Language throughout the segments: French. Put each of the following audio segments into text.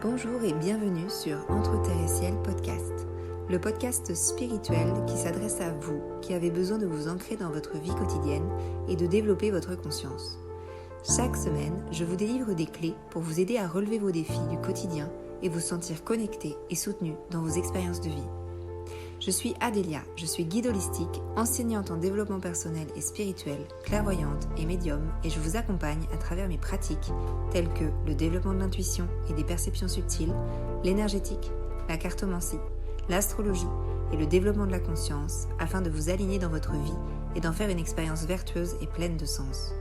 Bonjour et bienvenue sur Entre Terre et Ciel podcast, le podcast spirituel qui s'adresse à vous qui avez besoin de vous ancrer dans votre vie quotidienne et de développer votre conscience. Chaque semaine, je vous délivre des clés pour vous aider à relever vos défis du quotidien et vous sentir connecté et soutenu dans vos expériences de vie. Je suis Adélia, je suis guide holistique, enseignante en développement personnel et spirituel, clairvoyante et médium, et je vous accompagne à travers mes pratiques telles que le développement de l'intuition et des perceptions subtiles, l'énergétique, la cartomancie, l'astrologie et le développement de la conscience afin de vous aligner dans votre vie et d'en faire une expérience vertueuse et pleine de sens.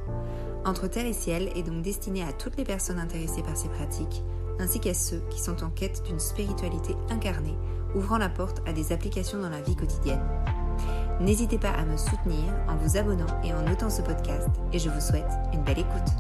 Entre Terre et Ciel est donc destiné à toutes les personnes intéressées par ces pratiques, ainsi qu'à ceux qui sont en quête d'une spiritualité incarnée, ouvrant la porte à des applications dans la vie quotidienne. N'hésitez pas à me soutenir en vous abonnant et en notant ce podcast, et je vous souhaite une belle écoute.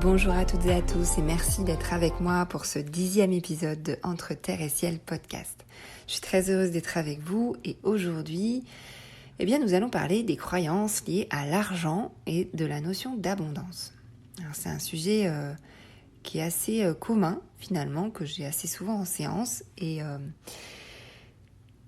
Bonjour à toutes et à tous et merci d'être avec moi pour ce 10e épisode de Entre Terre et Ciel podcast. Je suis très heureuse d'être avec vous et aujourd'hui, nous allons parler des croyances liées à l'argent et de la notion d'abondance. Alors, c'est un sujet qui est assez commun finalement, que j'ai assez souvent en séance et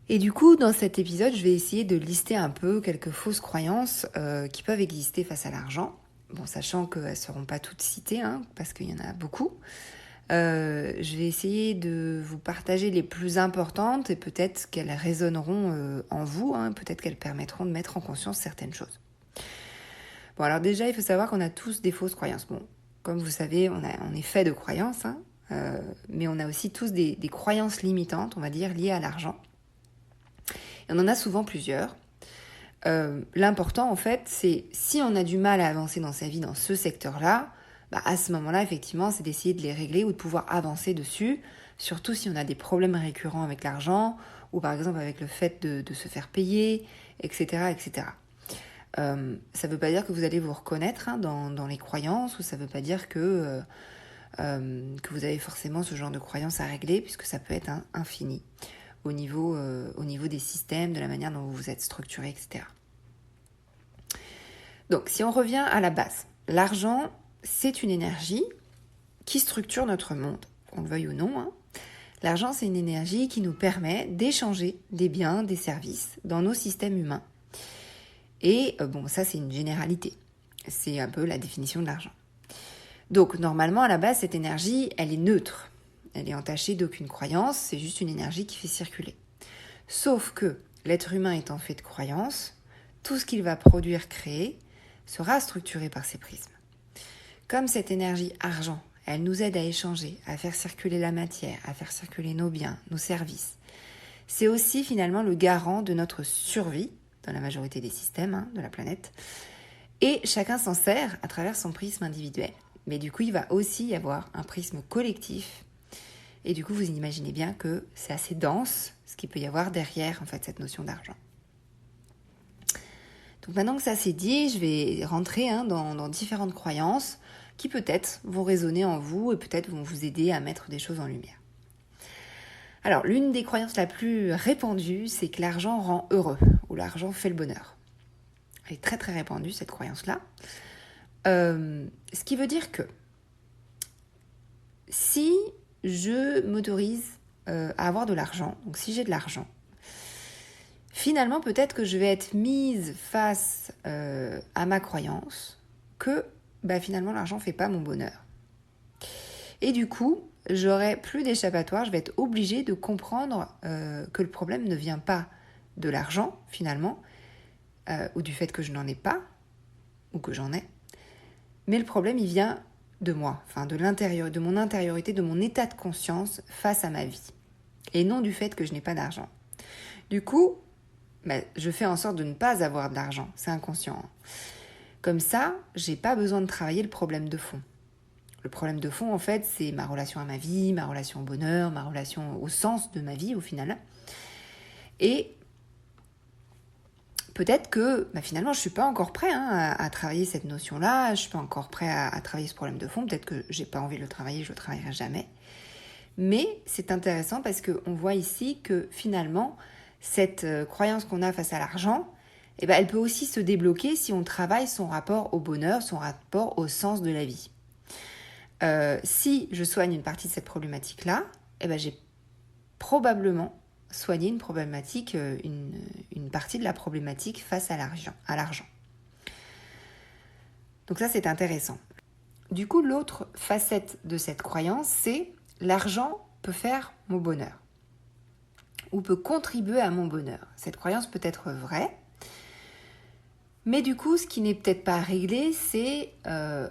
du coup, dans cet épisode, je vais essayer de lister un peu quelques fausses croyances qui peuvent exister face à l'argent. Bon, sachant qu'elles ne seront pas toutes citées, parce qu'il y en a beaucoup. Je vais essayer de vous partager les plus importantes et peut-être qu'elles résonneront en vous, peut-être qu'elles permettront de mettre en conscience certaines choses. Bon, alors déjà, il faut savoir qu'on a tous des fausses croyances. Bon, comme vous savez, on est fait de croyances, mais on a aussi tous des croyances limitantes, on va dire, liées à l'argent. Et on en a souvent plusieurs. L'important en fait, c'est si on a du mal à avancer dans sa vie dans ce secteur-là, à ce moment-là, effectivement, c'est d'essayer de les régler ou de pouvoir avancer dessus, surtout si on a des problèmes récurrents avec l'argent ou par exemple avec le fait de se faire payer, etc. etc. Ça ne veut pas dire que vous allez vous reconnaître dans les croyances ou ça ne veut pas dire que vous avez forcément ce genre de croyances à régler puisque ça peut être infini. Au niveau des systèmes, de la manière dont vous êtes structuré, etc. Donc, si on revient à la base, l'argent, c'est une énergie qui structure notre monde, qu'on le veuille ou non. L'argent, c'est une énergie qui nous permet d'échanger des biens, des services dans nos systèmes humains. Et ça, c'est une généralité. C'est un peu la définition de l'argent. Donc, normalement, à la base, cette énergie, elle est neutre. Elle est entachée d'aucune croyance, c'est juste une énergie qui fait circuler. Sauf que l'être humain étant fait de croyances, tout ce qu'il va produire, créer, sera structuré par ces prismes. Comme cette énergie argent, elle nous aide à échanger, à faire circuler la matière, à faire circuler nos biens, nos services. C'est aussi finalement le garant de notre survie, dans la majorité des systèmes de la planète, et chacun s'en sert à travers son prisme individuel. Mais du coup, il va aussi y avoir un prisme collectif. Et du coup, vous imaginez bien que c'est assez dense ce qu'il peut y avoir derrière en fait, cette notion d'argent. Donc maintenant que ça c'est dit, je vais rentrer dans différentes croyances qui peut-être vont résonner en vous et peut-être vont vous aider à mettre des choses en lumière. Alors, l'une des croyances la plus répandue, c'est que l'argent rend heureux ou l'argent fait le bonheur. Elle est très très répandue cette croyance-là. Ce qui veut dire que si je m'autorise à avoir de l'argent, donc si j'ai de l'argent, finalement peut-être que je vais être mise face à ma croyance que finalement l'argent ne fait pas mon bonheur. Et du coup, j'aurai plus d'échappatoire, je vais être obligée de comprendre que le problème ne vient pas de l'argent finalement, ou du fait que je n'en ai pas, ou que j'en ai, mais le problème il vient de moi, de l'intérieur, de mon intériorité, de mon état de conscience face à ma vie, et non du fait que je n'ai pas d'argent. Du coup, je fais en sorte de ne pas avoir d'argent, c'est inconscient. Comme ça, j'ai pas besoin de travailler le problème de fond. le problème de fond, en fait, c'est ma relation à ma vie, ma relation au bonheur, ma relation au sens de ma vie, au final. Et peut-être que finalement, je ne suis pas encore prêt à travailler cette notion-là, je ne suis pas encore prêt à travailler ce problème de fond, peut-être que je n'ai pas envie de le travailler, je ne le travaillerai jamais. Mais c'est intéressant parce qu'on voit ici que finalement, cette croyance qu'on a face à l'argent, elle peut aussi se débloquer si on travaille son rapport au bonheur, son rapport au sens de la vie. Si je soigne une partie de cette problématique-là, j'ai probablement soigné une problématique, une partie de la problématique face à l'argent. Donc ça, c'est intéressant. Du coup, l'autre facette de cette croyance, c'est l'argent peut faire mon bonheur ou peut contribuer à mon bonheur. Cette croyance peut être vraie, mais du coup, ce qui n'est peut-être pas réglé, c'est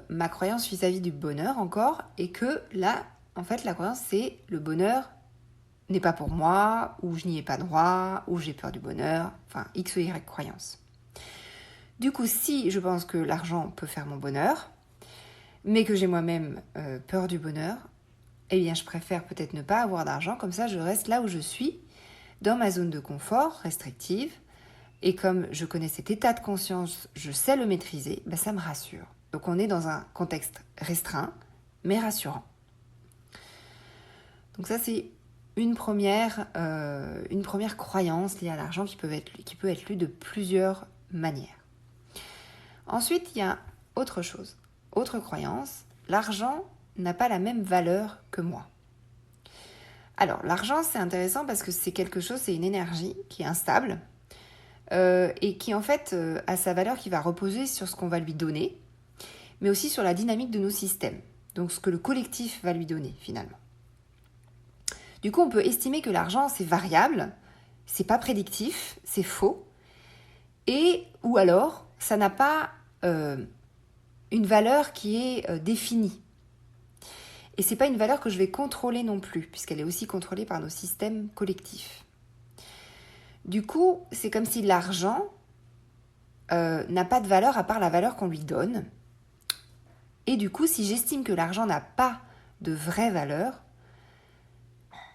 ma croyance vis-à-vis du bonheur encore, et que là, en fait, la croyance, c'est le bonheur n'est pas pour moi, ou je n'y ai pas droit, ou j'ai peur du bonheur, enfin, X ou Y croyance. Du coup, si je pense que l'argent peut faire mon bonheur, mais que j'ai moi-même peur du bonheur, eh bien, je préfère peut-être ne pas avoir d'argent, comme ça, je reste là où je suis, dans ma zone de confort restrictive, et comme je connais cet état de conscience, je sais le maîtriser, ça me rassure. Donc on est dans un contexte restreint, mais rassurant. Donc ça, c'est une première croyance liée à l'argent qui peut être lue de plusieurs manières. Ensuite, il y a autre chose, autre croyance, l'argent n'a pas la même valeur que moi. Alors, l'argent, c'est intéressant parce que c'est quelque chose, c'est une énergie qui est instable, et qui en fait a sa valeur qui va reposer sur ce qu'on va lui donner, mais aussi sur la dynamique de nos systèmes, donc ce que le collectif va lui donner finalement. Du coup, on peut estimer que l'argent c'est variable, c'est pas prédictif, c'est faux, ou alors ça n'a pas une valeur qui est définie. Et c'est pas une valeur que je vais contrôler non plus, puisqu'elle est aussi contrôlée par nos systèmes collectifs. Du coup, c'est comme si l'argent n'a pas de valeur à part la valeur qu'on lui donne. Et du coup, si j'estime que l'argent n'a pas de vraie valeur,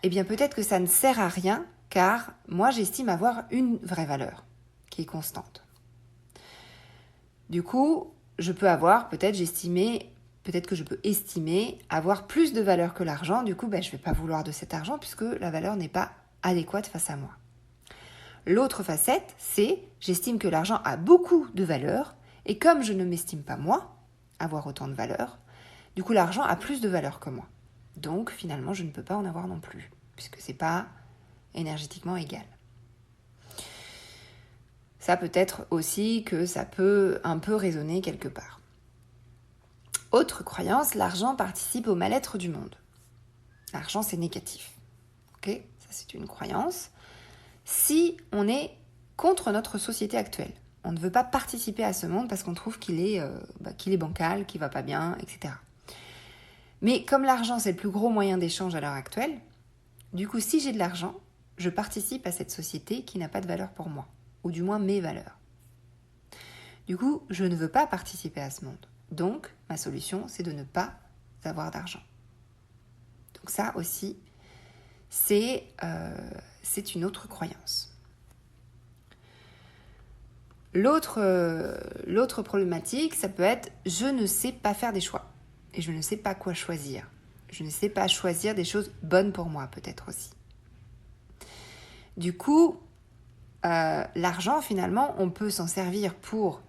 eh bien peut-être que ça ne sert à rien, car moi j'estime avoir une vraie valeur, qui est constante. Du coup, peut-être que je peux estimer avoir plus de valeur que l'argent. Du coup, je ne vais pas vouloir de cet argent puisque la valeur n'est pas adéquate face à moi. L'autre facette, c'est j'estime que l'argent a beaucoup de valeur et comme je ne m'estime pas moi avoir autant de valeur, du coup l'argent a plus de valeur que moi. Donc finalement je ne peux pas en avoir non plus puisque c'est pas énergétiquement égal. Ça peut être aussi que ça peut un peu résonner quelque part. Autre croyance, l'argent participe au mal-être du monde. L'argent c'est négatif. Ok, ça c'est une croyance. Si on est contre notre société actuelle, on ne veut pas participer à ce monde parce qu'on trouve qu'il est bancal, qu'il va pas bien, etc. Mais comme l'argent c'est le plus gros moyen d'échange à l'heure actuelle, du coup si j'ai de l'argent, je participe à cette société qui n'a pas de valeur pour moi, ou du moins mes valeurs. Du coup, je ne veux pas participer à ce monde. Donc, ma solution, c'est de ne pas avoir d'argent. Donc ça aussi, c'est une autre croyance. L'autre problématique, ça peut être « je ne sais pas faire des choix » et je ne sais pas quoi choisir. Je ne sais pas choisir des choses bonnes pour moi, peut-être aussi. Du coup, l'argent, finalement, on peut s'en servir pour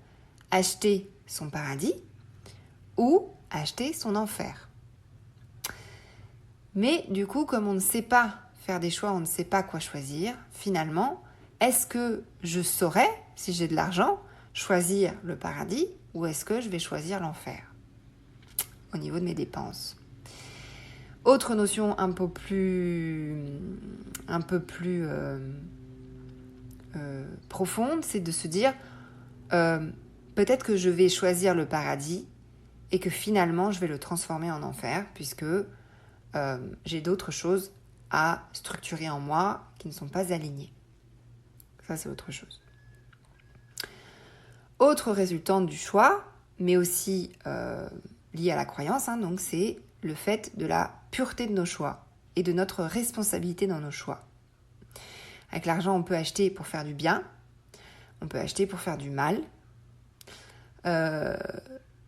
acheter son paradis ou acheter son enfer. Mais du coup, comme on ne sait pas faire des choix, on ne sait pas quoi choisir, finalement, est-ce que je saurais, si j'ai de l'argent, choisir le paradis ou est-ce que je vais choisir l'enfer au niveau de mes dépenses? Autre notion un peu plus profonde, c'est de se dire peut-être que je vais choisir le paradis et que finalement je vais le transformer en enfer puisque j'ai d'autres choses à structurer en moi qui ne sont pas alignées. Ça, c'est autre chose. Autre résultante du choix, mais aussi lié à la croyance, hein, donc c'est le fait de la pureté de nos choix et de notre responsabilité dans nos choix. Avec l'argent, on peut acheter pour faire du bien, on peut acheter pour faire du mal.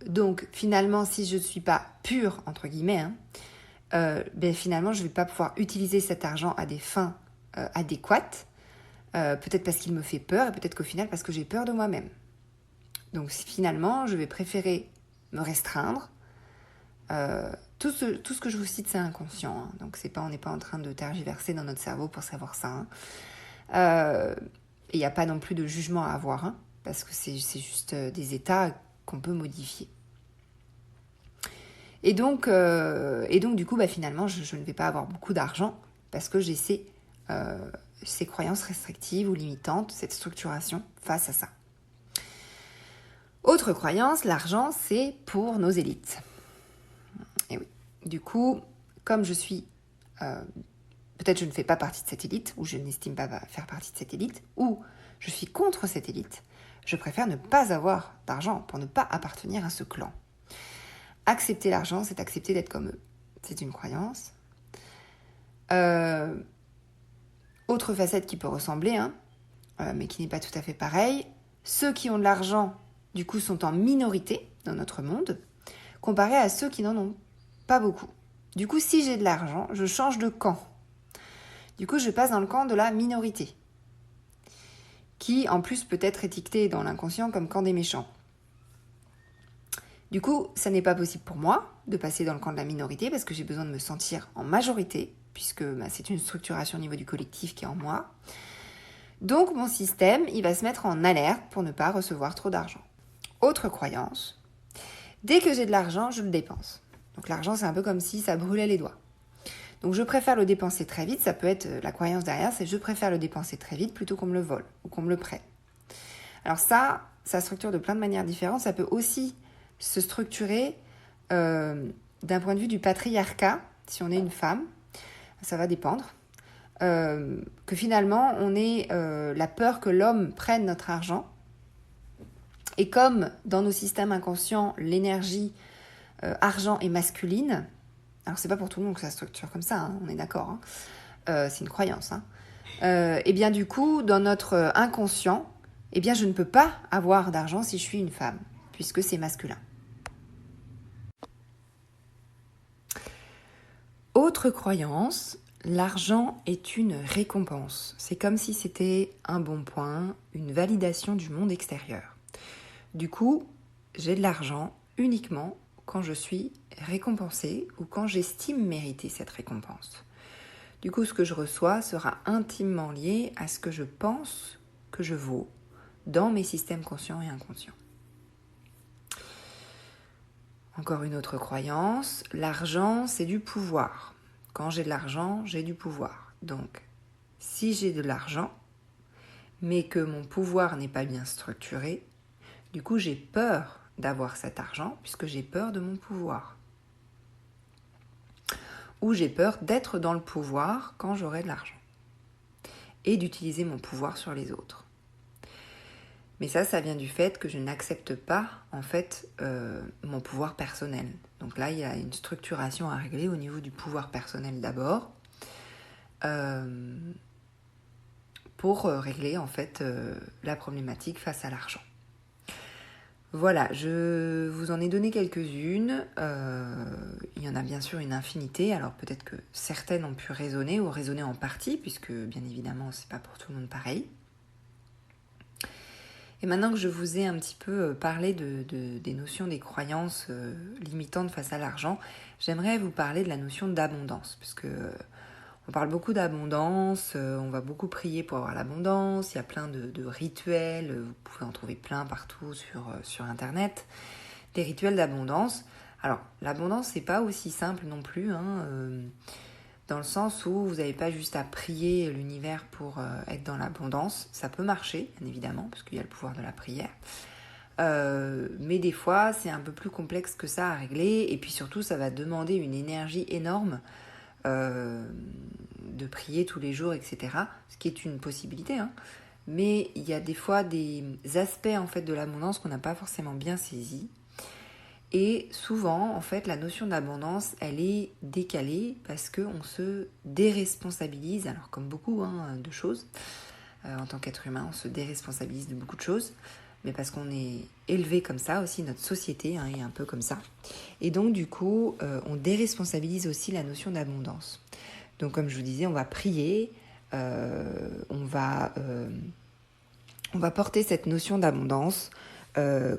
Donc finalement, si je ne suis pas pure, entre guillemets, finalement, je ne vais pas pouvoir utiliser cet argent à des fins adéquates, peut-être parce qu'il me fait peur et peut-être qu'au final parce que j'ai peur de moi-même. Donc finalement, je vais préférer me restreindre. Tout ce que je vous cite, c'est inconscient. Hein. Donc on n'est pas en train de tergiverser dans notre cerveau pour savoir ça. Hein. Il n'y a pas non plus de jugement à avoir, hein, parce que c'est juste des états qu'on peut modifier. Et donc du coup, finalement, je ne vais pas avoir beaucoup d'argent parce que j'ai ces croyances restrictives ou limitantes, cette structuration face à ça. Autre croyance, l'argent, c'est pour nos élites. Et oui, du coup, comme je suis... peut-être je ne fais pas partie de cette élite, ou je n'estime pas faire partie de cette élite, ou je suis contre cette élite, je préfère ne pas avoir d'argent pour ne pas appartenir à ce clan. Accepter l'argent, c'est accepter d'être comme eux. C'est une croyance. Autre facette qui peut ressembler, hein, mais qui n'est pas tout à fait pareille, ceux qui ont de l'argent, du coup, sont en minorité dans notre monde, comparé à ceux qui n'en ont pas beaucoup. Du coup, si j'ai de l'argent, je change de camp. Du coup, je passe dans le camp de la minorité, qui, en plus, peut être étiqueté dans l'inconscient comme camp des méchants. Du coup, ça n'est pas possible pour moi de passer dans le camp de la minorité parce que j'ai besoin de me sentir en majorité, puisque c'est une structuration au niveau du collectif qui est en moi. Donc, mon système, il va se mettre en alerte pour ne pas recevoir trop d'argent. Autre croyance, dès que j'ai de l'argent, je le dépense. Donc, l'argent, c'est un peu comme si ça brûlait les doigts. Donc, je préfère le dépenser très vite. Ça peut être la croyance derrière, c'est je préfère le dépenser très vite plutôt qu'on me le vole ou qu'on me le prête. Alors ça structure de plein de manières différentes. Ça peut aussi se structurer d'un point de vue du patriarcat, si on est une femme, ça va dépendre, que finalement on ait la peur que l'homme prenne notre argent, et comme dans nos systèmes inconscients, l'énergie argent est masculine, alors c'est pas pour tout le monde que ça se structure comme ça, hein, on est d'accord, hein, c'est une croyance, hein, et bien du coup, dans notre inconscient, je ne peux pas avoir d'argent si je suis une femme, puisque c'est masculin. Autre croyance, l'argent est une récompense. C'est comme si c'était un bon point, une validation du monde extérieur. Du coup, j'ai de l'argent uniquement quand je suis récompensée ou quand j'estime mériter cette récompense. Du coup, ce que je reçois sera intimement lié à ce que je pense que je vaux dans mes systèmes conscients et inconscients. Encore une autre croyance, l'argent, c'est du pouvoir. Quand j'ai de l'argent, j'ai du pouvoir. Donc, si j'ai de l'argent, mais que mon pouvoir n'est pas bien structuré, du coup, j'ai peur d'avoir cet argent, puisque j'ai peur de mon pouvoir. Ou j'ai peur d'être dans le pouvoir quand j'aurai de l'argent. Et d'utiliser mon pouvoir sur les autres. Mais ça vient du fait que je n'accepte pas, en fait, mon pouvoir personnel. Donc là, il y a une structuration à régler au niveau du pouvoir personnel d'abord, pour régler, en fait, la problématique face à l'argent. Voilà, je vous en ai donné quelques-unes. Il y en a bien sûr une infinité. Alors peut-être que certaines ont pu résonner ou résonner en partie, puisque bien évidemment, c'est pas pour tout le monde pareil. Et maintenant que je vous ai un petit peu parlé des notions des croyances limitantes face à l'argent, j'aimerais vous parler de la notion d'abondance, parce que on parle beaucoup d'abondance, on va beaucoup prier pour avoir l'abondance, il y a plein de rituels, vous pouvez en trouver plein partout sur Internet, des rituels d'abondance. Alors, l'abondance, c'est pas aussi simple non plus, hein, dans le sens où vous n'avez pas juste à prier l'univers pour être dans l'abondance. Ça peut marcher, bien évidemment, parce qu'il y a le pouvoir de la prière. Mais des fois, c'est un peu plus complexe que ça à régler. Et puis surtout, ça va demander une énergie énorme de prier tous les jours, etc. Ce qui est une possibilité, hein. Mais il y a des fois des aspects en fait, de l'abondance qu'on n'a pas forcément bien saisis. Et souvent, en fait, la notion d'abondance, elle est décalée parce qu'on se déresponsabilise, alors comme beaucoup de choses. En tant qu'être humain, on se déresponsabilise de beaucoup de choses, mais parce qu'on est élevé comme ça aussi, notre société est un peu comme ça. Et donc, du coup, on déresponsabilise aussi la notion d'abondance. Donc, comme je vous disais, on va prier, on va porter cette notion d'abondance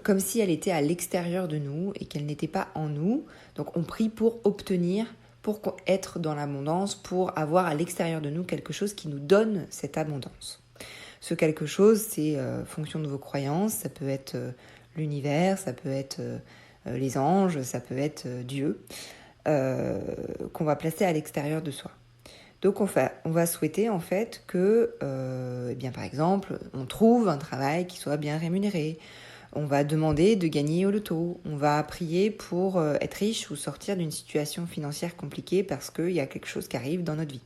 comme si elle était à l'extérieur de nous et qu'elle n'était pas en nous. Donc on prie pour obtenir, pour être dans l'abondance, pour avoir à l'extérieur de nous quelque chose qui nous donne cette abondance. Ce quelque chose, c'est fonction de vos croyances, ça peut être l'univers, ça peut être les anges, ça peut être Dieu, qu'on va placer à l'extérieur de soi. Donc on va souhaiter en fait que, par exemple, on trouve un travail qui soit bien rémunéré. On va demander de gagner au loto. On va prier pour être riche ou sortir d'une situation financière compliquée parce qu'il y a quelque chose qui arrive dans notre vie.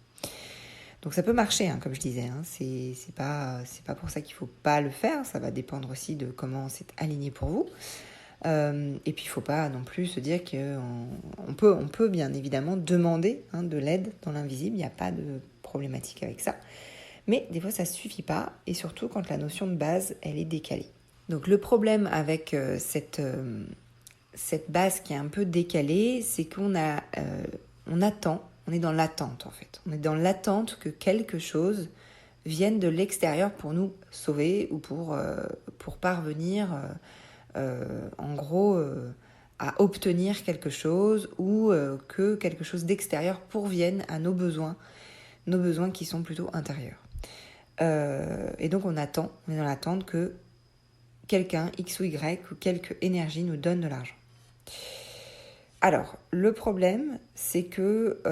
Donc ça peut marcher, comme je disais. C'est pas pour ça qu'il faut pas le faire. Ça va dépendre aussi de comment c'est aligné pour vous. Et puis il ne faut pas non plus se dire qu'on peut bien évidemment demander de l'aide dans l'invisible, il n'y a pas de problématique avec ça. Mais des fois ça ne suffit pas, et surtout quand la notion de base elle est décalée. Donc le problème avec cette base qui est un peu décalée, c'est qu'on attend, on est dans l'attente en fait. On est dans l'attente que quelque chose vienne de l'extérieur pour nous sauver ou pour parvenir en gros à obtenir quelque chose ou que quelque chose d'extérieur pourvienne à nos besoins qui sont plutôt intérieurs. Et donc on est dans l'attente que quelqu'un, X ou Y, ou quelque énergie nous donne de l'argent. Alors, le problème, c'est que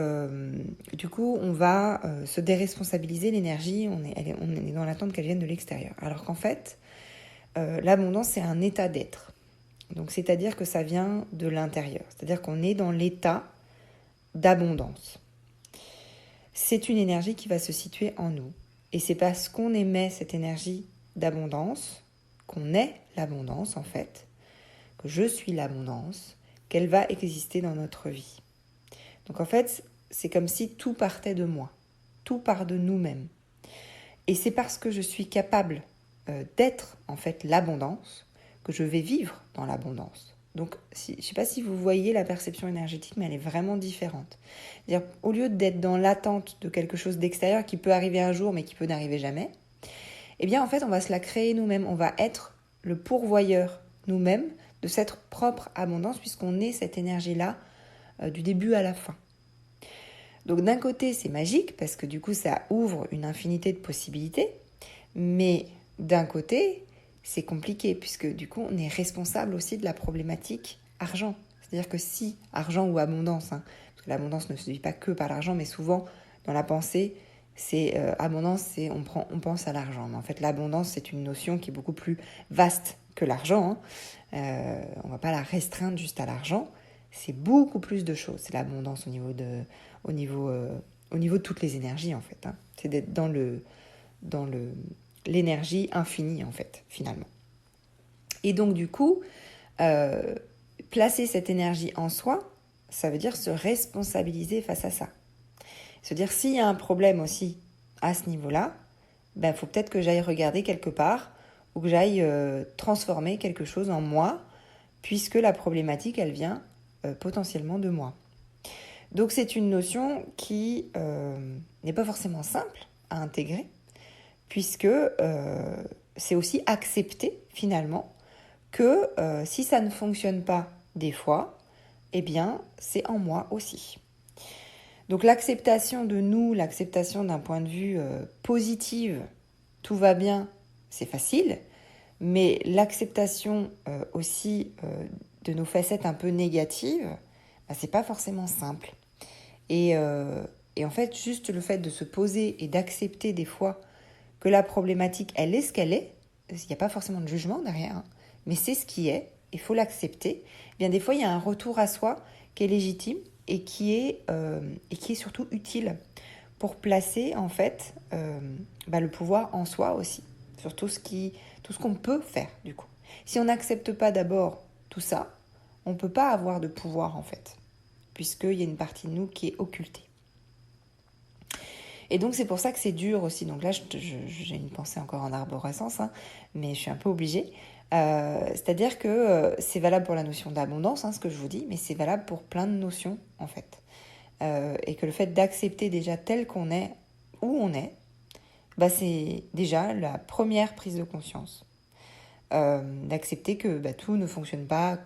du coup, on va se déresponsabiliser l'énergie, on est dans l'attente qu'elle vienne de l'extérieur. Alors qu'en fait, l'abondance, c'est un état d'être. Donc, c'est-à-dire que ça vient de l'intérieur. C'est-à-dire qu'on est dans l'état d'abondance. C'est une énergie qui va se situer en nous. Et c'est parce qu'on émet cette énergie d'abondance, qu'on est l'abondance en fait, que je suis l'abondance, qu'elle va exister dans notre vie. Donc en fait, c'est comme si tout partait de moi. Tout part de nous-mêmes. Et c'est parce que je suis capable d'être en fait l'abondance que je vais vivre dans l'abondance. Donc, je ne sais pas si vous voyez la perception énergétique, mais elle est vraiment différente. C'est-à-dire, au lieu d'être dans l'attente de quelque chose d'extérieur qui peut arriver un jour, mais qui peut n'arriver jamais, eh bien, en fait, on va se la créer nous-mêmes. On va être le pourvoyeur nous-mêmes de cette propre abondance, puisqu'on est cette énergie-là du début à la fin. Donc, d'un côté, c'est magique, parce que du coup, ça ouvre une infinité de possibilités, mais d'un côté, c'est compliqué, puisque du coup, on est responsable aussi de la problématique argent. C'est-à-dire que si argent ou abondance, parce que l'abondance ne se vit pas que par l'argent, mais souvent, dans la pensée, c'est abondance, c'est on pense à l'argent. Mais en fait, l'abondance, c'est une notion qui est beaucoup plus vaste que l'argent. On ne va pas la restreindre juste à l'argent. C'est beaucoup plus de choses. C'est l'abondance au niveau de toutes les énergies, en fait. C'est d'être dans l'énergie infinie, en fait, finalement. Et donc, du coup, placer cette énergie en soi, ça veut dire se responsabiliser face à ça. Se dire, s'il y a un problème aussi à ce niveau-là, faut peut-être que j'aille regarder quelque part ou que j'aille transformer quelque chose en moi, puisque la problématique, elle vient potentiellement de moi. Donc, c'est une notion qui n'est pas forcément simple à intégrer, puisque c'est aussi accepter finalement que si ça ne fonctionne pas des fois, eh bien c'est en moi aussi. Donc l'acceptation de nous, l'acceptation d'un point de vue positif, tout va bien, c'est facile, mais l'acceptation aussi de nos facettes un peu négatives, c'est pas forcément simple. Et en fait, juste le fait de se poser et d'accepter des fois que la problématique, elle est ce qu'elle est, il n'y a pas forcément de jugement derrière, mais c'est ce qui est, il faut l'accepter. Eh bien, des fois, il y a un retour à soi qui est légitime et qui est surtout utile pour placer, en fait, le pouvoir en soi aussi, sur tout ce qu'on peut faire, du coup. Si on n'accepte pas d'abord tout ça, on ne peut pas avoir de pouvoir en fait, puisqu'il y a une partie de nous qui est occultée. Et donc c'est pour ça que c'est dur aussi. Donc là, j'ai une pensée encore en arborescence, hein, mais je suis un peu obligée. C'est-à-dire que c'est valable pour la notion d'abondance, hein, ce que je vous dis, mais c'est valable pour plein de notions en fait. Et que le fait d'accepter déjà tel qu'on est, où on est, bah, c'est déjà la première prise de conscience. D'accepter que tout ne fonctionne pas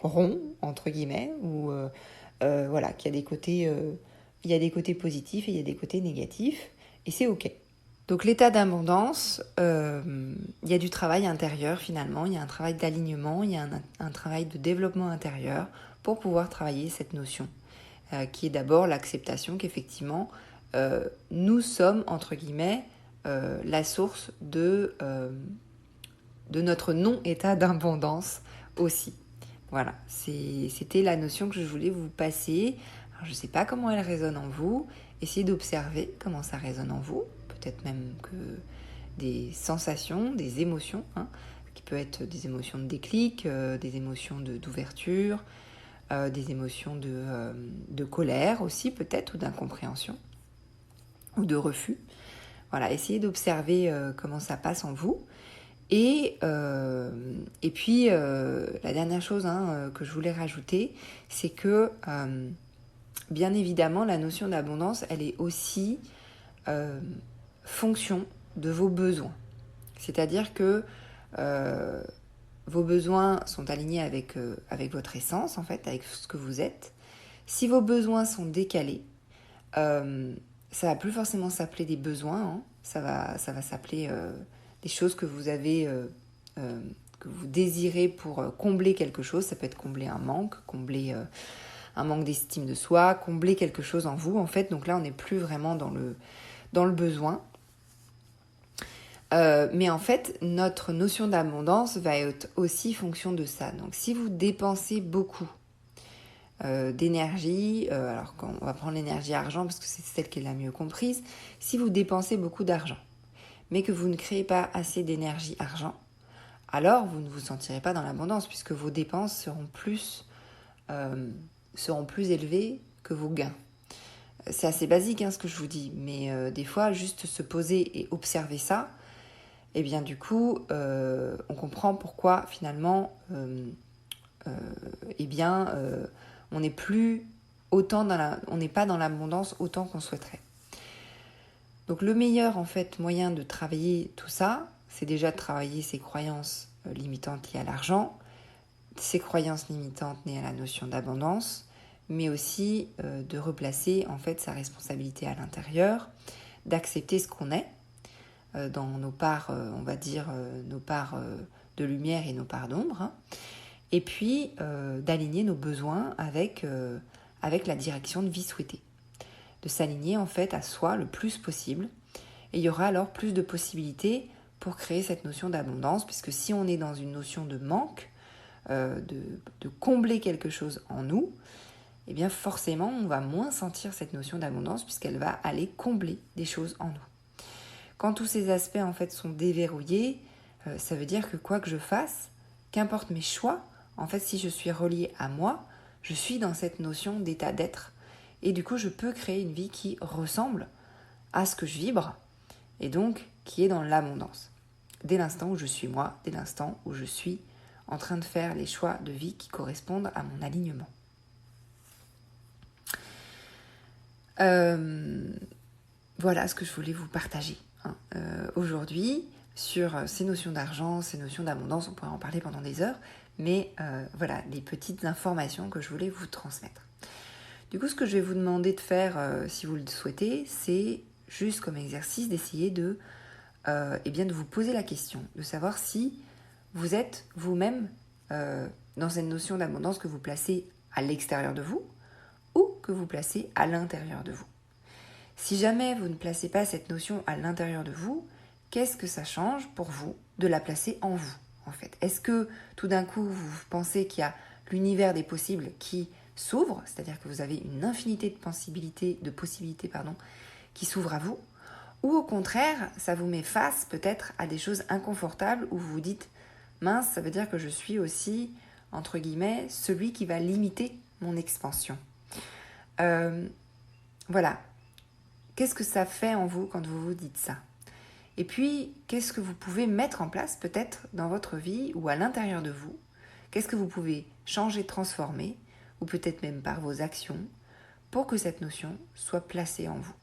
rond, entre guillemets, ou voilà, qu'il y a des côtés... il y a des côtés positifs et il y a des côtés négatifs, et c'est ok. Donc l'état d'abondance, il y a du travail intérieur finalement, il y a un travail d'alignement, il y a un travail de développement intérieur pour pouvoir travailler cette notion, qui est d'abord l'acceptation qu'effectivement, nous sommes, entre guillemets, la source de notre non-état d'abondance aussi. Voilà, c'était la notion que je voulais vous passer. Alors, je ne sais pas comment elle résonne en vous. Essayez d'observer comment ça résonne en vous. Peut-être même que des sensations, des émotions, hein, qui peuvent être des émotions de déclic, des émotions d'ouverture, des émotions de colère aussi peut-être, ou d'incompréhension, ou de refus. Voilà, essayez d'observer comment ça passe en vous. Et puis, la dernière chose que je voulais rajouter, c'est que, bien évidemment, la notion d'abondance, elle est aussi fonction de vos besoins. C'est-à-dire que vos besoins sont alignés avec votre essence, en fait, avec ce que vous êtes. Si vos besoins sont décalés, ça va plus forcément s'appeler des besoins, hein. Ça va s'appeler... des choses que vous avez, que vous désirez pour combler quelque chose. Ça peut être combler un manque d'estime de soi, combler quelque chose en vous, en fait. Donc là, on n'est plus vraiment dans le besoin. Mais en fait, notre notion d'abondance va être aussi fonction de ça. Donc si vous dépensez beaucoup d'énergie, alors on va prendre l'énergie argent parce que c'est celle qui est la mieux comprise, si vous dépensez beaucoup d'argent, mais que vous ne créez pas assez d'énergie argent, alors vous ne vous sentirez pas dans l'abondance puisque vos dépenses seront plus élevées que vos gains. C'est assez basique ce que je vous dis, mais des fois, juste se poser et observer ça, et bien du coup, on comprend pourquoi finalement, on n'est plus autant on n'est pas dans l'abondance autant qu'on souhaiterait. Donc le meilleur en fait moyen de travailler tout ça, c'est déjà de travailler ses croyances limitantes liées à l'argent, ses croyances limitantes liées à la notion d'abondance, mais aussi de replacer en fait sa responsabilité à l'intérieur, d'accepter ce qu'on est dans nos parts, on va dire nos parts de lumière et nos parts d'ombre, hein, et puis d'aligner nos besoins avec la direction de vie souhaitée. De s'aligner en fait à soi le plus possible. Et il y aura alors plus de possibilités pour créer cette notion d'abondance, puisque si on est dans une notion de manque, de combler quelque chose en nous, eh bien forcément on va moins sentir cette notion d'abondance puisqu'elle va aller combler des choses en nous. Quand tous ces aspects en fait sont déverrouillés, ça veut dire que quoi que je fasse, qu'importe mes choix, en fait si je suis reliée à moi, je suis dans cette notion d'état d'être. Et du coup, je peux créer une vie qui ressemble à ce que je vibre et donc qui est dans l'abondance. Dès l'instant où je suis moi, dès l'instant où je suis en train de faire les choix de vie qui correspondent à mon alignement. Voilà ce que je voulais vous partager aujourd'hui sur ces notions d'argent, ces notions d'abondance. On pourrait en parler pendant des heures, mais voilà les petites informations que je voulais vous transmettre. Du coup, ce que je vais vous demander de faire, si vous le souhaitez, c'est juste comme exercice d'essayer de vous poser la question, de savoir si vous êtes vous-même dans cette notion d'abondance que vous placez à l'extérieur de vous ou que vous placez à l'intérieur de vous. Si jamais vous ne placez pas cette notion à l'intérieur de vous, qu'est-ce que ça change pour vous de la placer en vous, en fait ? Est-ce que tout d'un coup, vous pensez qu'il y a l'univers des possibles qui s'ouvre, c'est-à-dire que vous avez une infinité de possibilités qui s'ouvrent à vous, ou au contraire, ça vous met face peut-être à des choses inconfortables où vous vous dites « mince, ça veut dire que je suis aussi entre guillemets, celui qui va limiter mon expansion. Voilà. Qu'est-ce que ça fait en vous quand vous vous dites ça ? Et puis, qu'est-ce que vous pouvez mettre en place peut-être dans votre vie ou à l'intérieur de vous ? Qu'est-ce que vous pouvez changer, transformer, ou peut-être même par vos actions, pour que cette notion soit placée en vous ?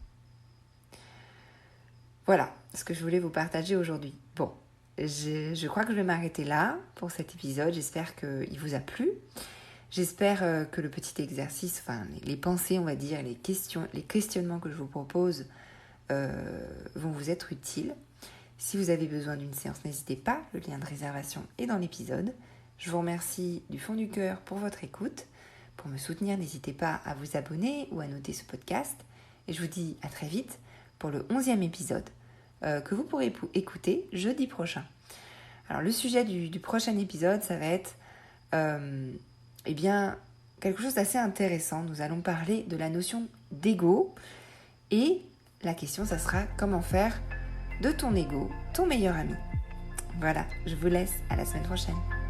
Voilà ce que je voulais vous partager aujourd'hui. Bon, je crois que je vais m'arrêter là pour cet épisode. J'espère qu'il vous a plu. J'espère que le petit exercice, enfin les pensées, on va dire, les questionnements que je vous propose vont vous être utiles. Si vous avez besoin d'une séance, n'hésitez pas, le lien de réservation est dans l'épisode. Je vous remercie du fond du cœur pour votre écoute. Pour me soutenir, n'hésitez pas à vous abonner ou à noter ce podcast. Et je vous dis à très vite pour le 11e épisode que vous pourrez écouter jeudi prochain. Alors le sujet du prochain épisode, ça va être quelque chose d'assez intéressant. Nous allons parler de la notion d'ego et la question, ça sera comment faire de ton ego ton meilleur ami. Voilà, je vous laisse à la semaine prochaine.